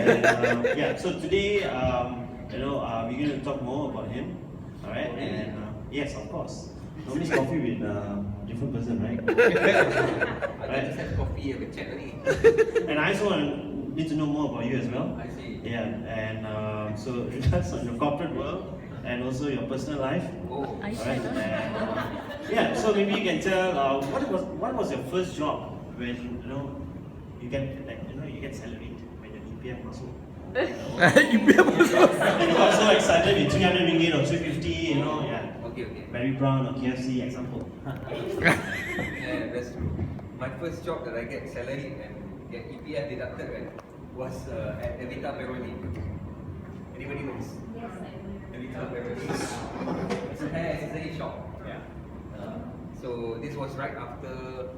And yeah, so today, we're going to talk more about him. All right, and yes, of course. Normally coffee with different person, right? I just have coffee and chat only. And I also need to know more about you as well. I see. Yeah, and so that's on your corporate world and also your personal life. Oh, right. And, yeah, so maybe you can tell what was your first job when you get you get salary when your EPF muscle. EPF muscle. And you got so excited with 300 ringgit or 350, yeah. Okay. Barry Brown or KFC example. Yeah, that's true. My first job that I get salary and get EPF deducted, right, was at Evita Peroni. Anybody knows? Yes, I do. Evita Peroni. It's a hair accessory shop. Yeah. So this was right after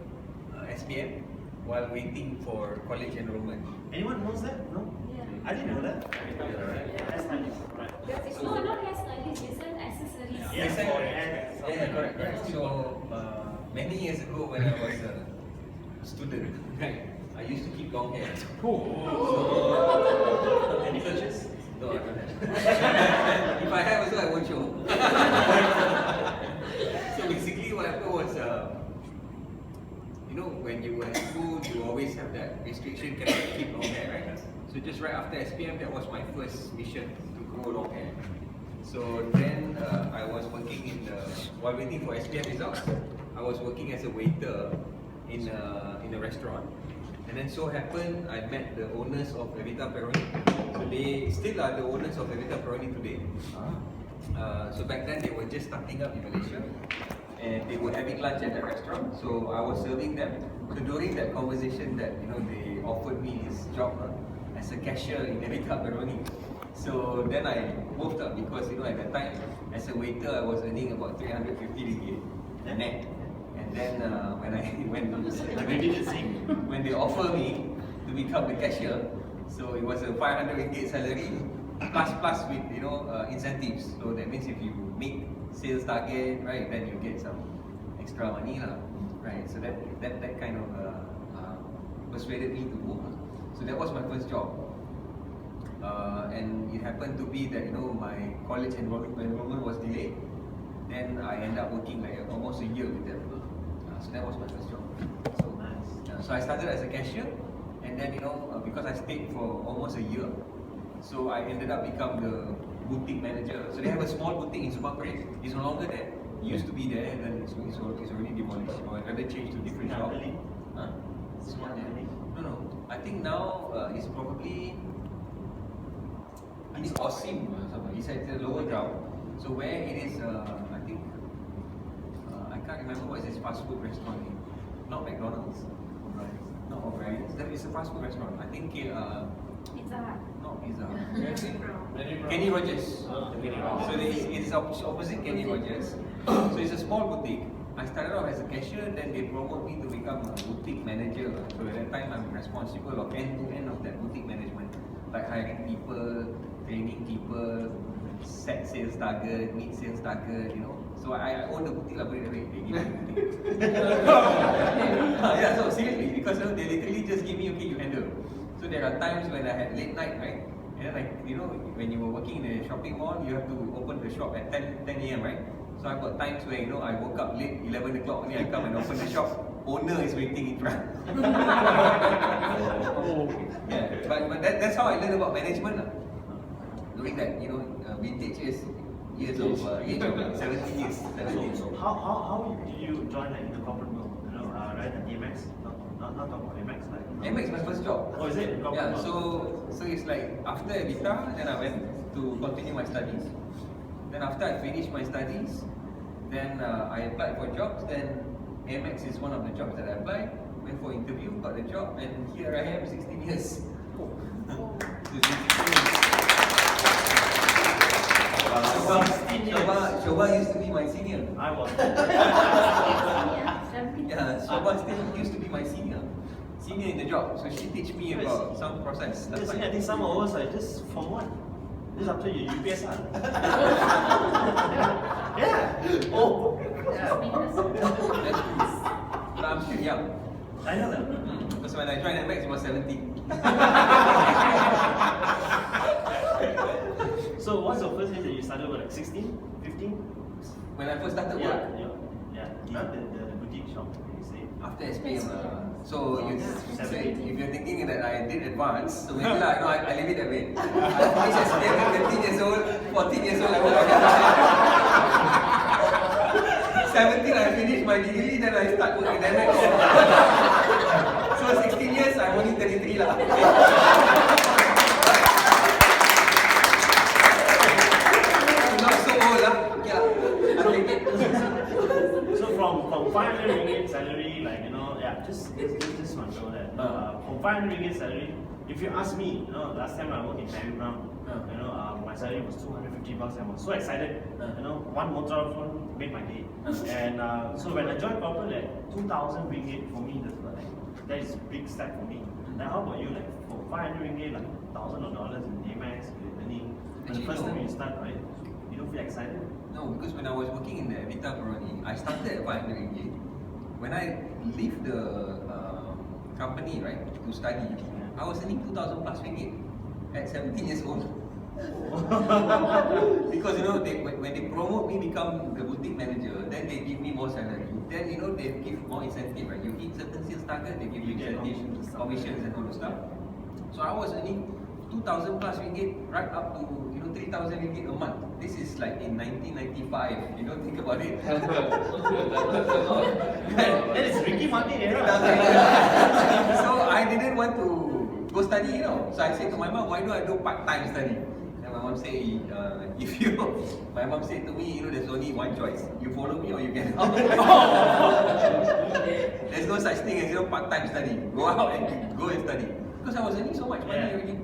SPM while waiting for college enrollment. Anyone knows that? No? Yeah. I didn't know that. That's nice. Right. No, not hair stylists, it's an accessories. Yes, Yeah, correct. So many years ago when I was a student, right, I used to keep long hair. Any purchase? No, I don't have. If I have also, I won't show. So basically what happened was, when you were in school, you always have that restriction, cannot keep long hair, right? So just right after SPM, that was my first mission, to grow long hair. So then I was working while waiting for SPM results, I was working as a waiter in a restaurant. And then so happened, I met the owners of Evita Peroni. So they still are the owners of Evita Peroni today. So back then they were just starting up in Malaysia. And they were having lunch at the restaurant. So I was serving them. So during that conversation that, they offered me this job as a cashier in Evita Peroni. So then I moved up because at that time as a waiter I was earning about 350 ringgit net. And then when they offered me to become the cashier, so it was a 500 ringgit salary plus with incentives. So that means if you make sales target, right, then you get some extra money lah, right? So that kind of persuaded me to move. So that was my first job. And it happened to be that my college enrollment was delayed. Then I ended up working like almost a year with them. So that was my first job. So nice. So I started as a cashier, and then because I stayed for almost a year, so I ended up become the boutique manager. So they have a small boutique in Sumapre. It's no longer there. It used to be there, and then it's already demolished. Or rather changed to different shop. No. I think now it's probably. It's Osim or something. It's at the lower ground. So where it is, I think, I can't remember what is this fast food restaurant name. Not McDonald's. Not O'Brien's. It's a fast food restaurant. I think Pizza Hut. not Pizza Hut. Kenny Rogers. So it's opposite Kenny Rogers. So it's a small boutique. I started off as a cashier, then they promoted me to become a boutique manager. So at that time, I'm responsible of end-to-end of that boutique management, like hiring people, training people, set sales target, meet sales target, So I own the boutique, put it away. They give me the boutique. Yeah, so seriously, because they literally just give me, okay, you handle. So there are times when I had late night, right? And then when you were working in a shopping mall, you have to open the shop at 10 a.m., right? So I've got times where, I woke up late, 11 o'clock only, I come and open the shop. Owner is waiting in front. Yeah, but that's how I learned about management. Doing that, vintage years of age of 17 years. So how did you join in the corporate world? Right at Amex? Not talk about Amex, like. Amex my first job. Oh, is it? Yeah. So it's like after Evita, then I went to continue my studies. Then after I finished my studies, then I applied for jobs. Then Amex is one of the jobs that I applied. Went for interview, got the job, and here I am, 16 years. Shoba used to be my senior. I was. Yeah, Shoba still used to be my senior in the job. So she teach me about some process. Yes, I think some of us are just from one. This is after your UPS. Yeah. Oh. Yeah. That's true. But I'm still young. I know that. Because when I joined MX, it was 17. started with like 16, 15? When I first started work, The boutique shop, you say. after SPM, so you Yeah. say if you're thinking that I did advance, so maybe like, no, I leave it that way. I finished SPM at 13 years old, 14 years old, I work. 17, I finished my degree, then I start working in MX. So 16 years, I'm only 33 lah. Not so old lah. Okay lah. I'll take it. So from 500 ringgit salary, like just want to know that from 500 ringgit salary, if you ask me, last time I worked in Mary Brown, my salary was 250 bucks. I was so excited. One motor phone made my day. And so when I joined corporate, like 2,000 ringgit for me, that is a big step for me. Now how about you? Like for 500 ringgit, like $1,000 in Amex, you're earning. When the first time you start, right? You don't feel excited? No, because when I was working in the Vita Peroni, I started at 500 ringgit. When I leave the company, right, to study, I was earning 2,000 plus ringgit at 17 years old. Because when they promote me become the boutique manager, then they give me more salary. Then they give more incentive, right? You hit certain sales target, they give you incentive, commissions and all the stuff. So I was earning 2,000 plus ringgit right up to 3,000 ringgit a month. This is like in 1995. You don't think about it. That is Ricky Martin, So I didn't want to go study, So I said to my mom, why don't I do part-time study? And my mom said, my mom said to me, there's only one choice. You follow me or you get out. There's no such thing as part-time study. Go out and go and study. Because I was earning so much money already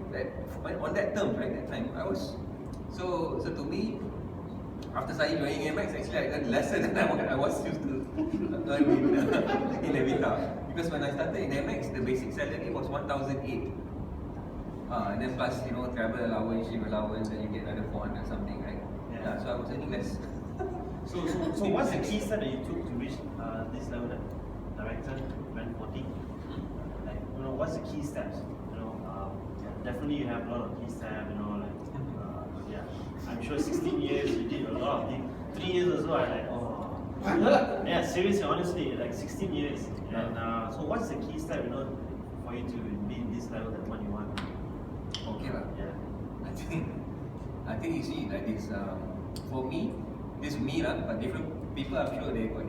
on that term, right? That time I was so to me, after studying joining MX, actually I learned lesser than I was used to earn in Evita. Because when I started in MX, the basic salary was 1,008. And then plus travel allowance, shift allowance, then you get another 400 something, right? Yeah. So I was earning less. So what's the key step that you took to reach this level, that director, band 40? Like, what's the key steps? Definitely you have a lot of key steps, I'm sure 16 years you did a lot of things. 3 years or so, I yeah, seriously, honestly, like 16 years. And so what's the key step, for you to be in this level that what you want? Okay lah. Yeah. I think you see like this. For me, this me lah, but different people I'm sure they got